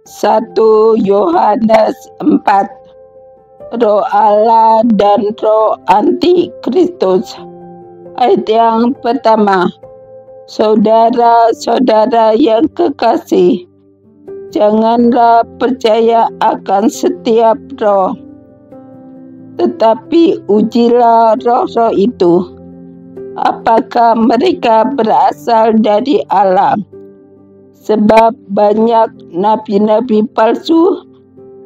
1 Yohanes 4. Roh Allah dan roh antikristus. Ayat yang pertama. Saudara-saudara yang kekasih, janganlah percaya akan setiap roh, tetapi ujilah roh-roh itu, apakah mereka berasal dari Allah. Sebab banyak nabi-nabi palsu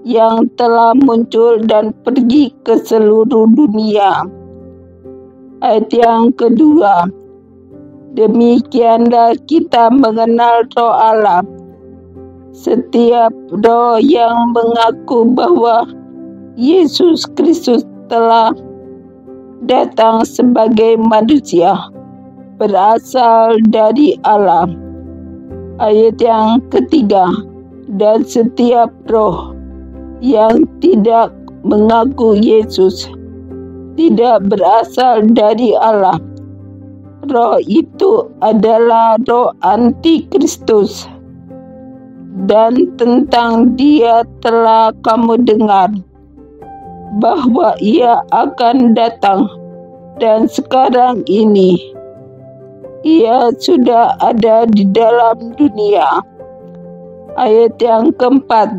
yang telah muncul dan pergi ke seluruh dunia. Ayat yang kedua. Demikianlah kita mengenal roh Allah. Setiap roh yang mengaku bahwa Yesus Kristus telah datang sebagai manusia berasal dari Allah. Ayat yang ketiga. Dan setiap roh yang tidak mengaku Yesus tidak berasal dari Allah. Roh itu adalah roh antikristus, dan tentang dia telah kamu dengar bahwa ia akan datang, dan sekarang ini ia sudah ada di dalam dunia. Ayat yang keempat.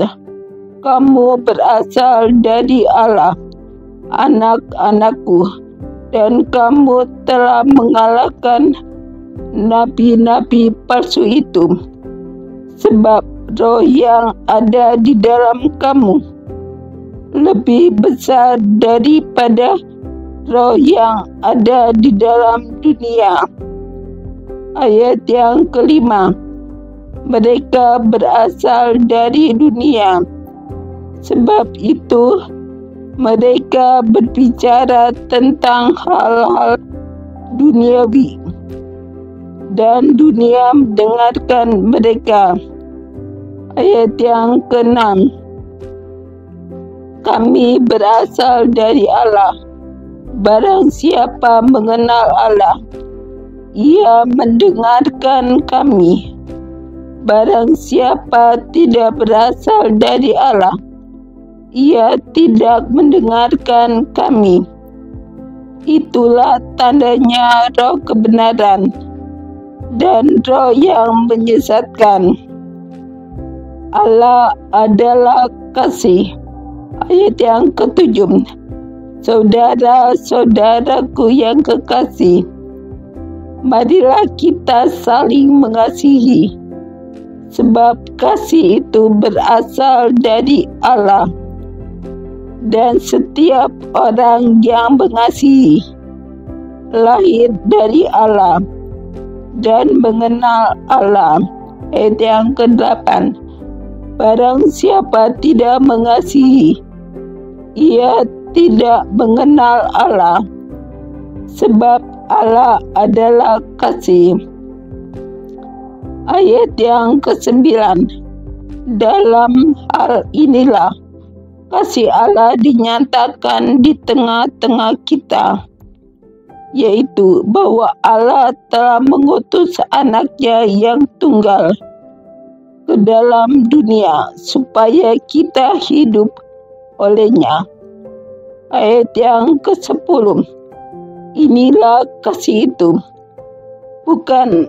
Kamu berasal dari Allah, anak-anakku, dan kamu telah mengalahkan nabi-nabi palsu itu, sebab roh yang ada di dalam kamu lebih besar daripada roh yang ada di dalam dunia. Ayat yang kelima. Mereka berasal dari dunia, sebab itu mereka berbicara tentang hal-hal duniawi, dan dunia mendengarkan mereka. Ayat yang keenam. Kami berasal dari Allah. Barang siapa mengenal Allah, ia mendengarkan kami. Barang siapa tidak berasal dari Allah, ia tidak mendengarkan kami. Itulah tandanya roh kebenaran dan roh yang menyesatkan. Allah adalah kasih. Ayat yang ketujuh. Saudara-saudaraku yang kekasih, marilah kita saling mengasihi, sebab kasih itu berasal dari Allah. Dan setiap orang yang mengasihi lahir dari Allah dan mengenal Allah. Ayat yang ke-8. Barang siapa tidak mengasihi, ia tidak mengenal Allah, sebab Allah adalah kasih. Ayat yang ke-9. Dalam hal inilah kasih Allah dinyatakan di tengah-tengah kita, yaitu bahwa Allah telah mengutus anaknya yang tunggal ke dalam dunia supaya kita hidup olehnya. Ayat yang ke-10. Inilah kasih itu, bukan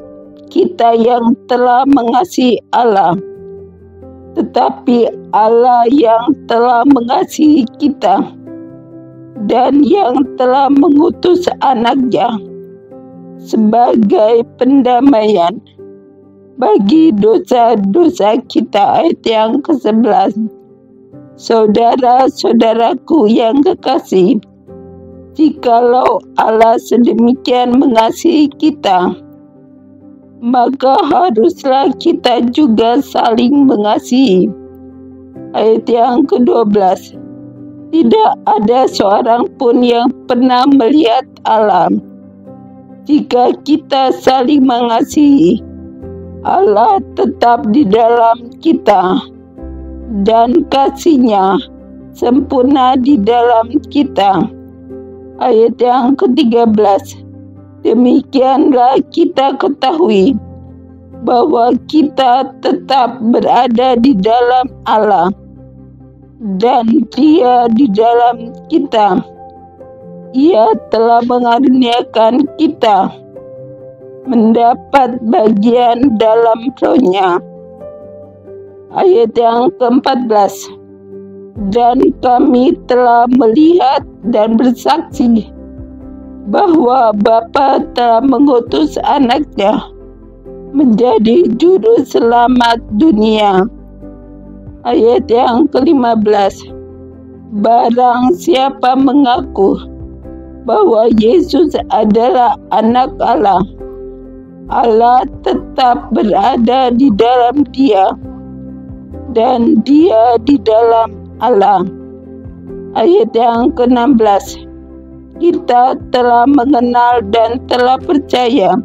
kita yang telah mengasihi Allah, tetapi Allah yang telah mengasihi kita dan yang telah mengutus anaknya sebagai pendamaian bagi dosa-dosa kita. Ayat yang ke-11. Saudara-saudaraku yang kekasih, jikalau Allah sedemikian mengasihi kita, maka haruslah kita juga saling mengasihi. Ayat yang ke-12. Tidak ada seorang pun yang pernah melihat Allah. Jika kita saling mengasihi, Allah tetap di dalam kita, dan kasih-Nya sempurna di dalam kita. Ayat yang ke-13. Demikianlah kita ketahui bahwa kita tetap berada di dalam Allah dan Dia di dalam kita. Ia telah mengaruniakan kita mendapat bagian dalam Roh-Nya. Ayat yang ke-14, dan kami telah melihat dan bersaksi bahwa Bapa telah mengutus Anak-Nya menjadi juru selamat dunia. Ayat yang ke-15, barang siapa mengaku bahwa Yesus adalah Anak Allah, Allah tetap berada di dalam Dia dan Dia di dalam Allah. Ayat yang ke-16, kita telah mengenal dan telah percaya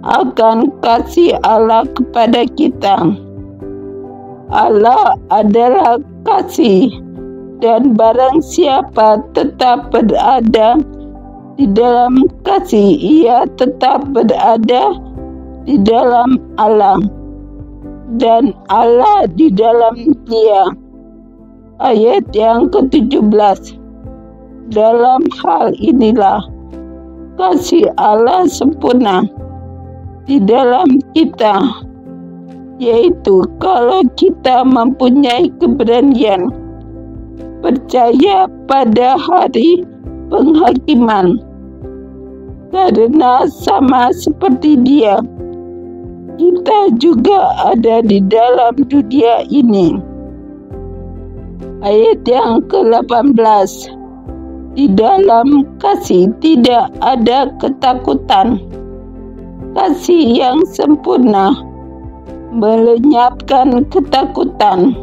akan kasih Allah kepada kita. Allah adalah kasih, dan barang siapa tetap berada di dalam kasih, ia tetap berada di dalam Allah, dan Allah di dalam Dia. Ayat yang ke-17, dalam hal inilah kasih Allah sempurna di dalam kita, yaitu kalau kita mempunyai keberanian percaya pada hari penghakiman, karena sama seperti Dia, kita juga ada di dalam dunia ini. Ayat yang ke-18, di dalam kasih tidak ada ketakutan. Kasih yang sempurna melenyapkan ketakutan,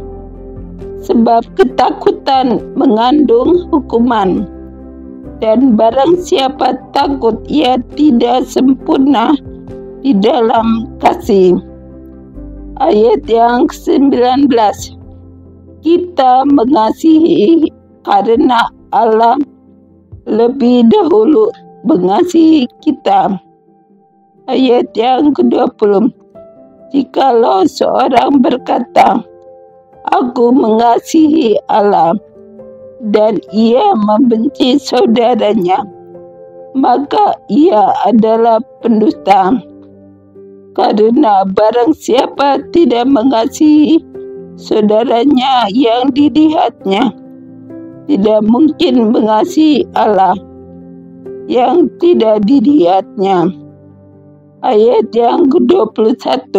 sebab ketakutan mengandung hukuman, dan barang siapa takut ia tidak sempurna di dalam kasih. Ayat yang ke-19, kita mengasihi karena Allah lebih dahulu mengasihi kita. Ayat yang ke-20, jikalau seorang berkata, aku mengasihi Allah, dan ia membenci saudaranya, maka ia adalah pendusta. Karena barang siapa tidak mengasihi saudaranya yang dilihatnya, tidak mungkin mengasihi Allah yang tidak dilihatnya. Ayat yang ke-21,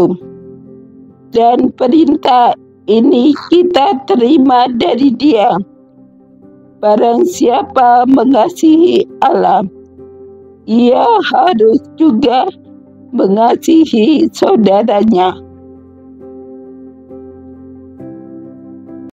dan perintah ini kita terima dari Dia, barang siapa mengasihi Allah, ia harus juga mengasihi saudaranya.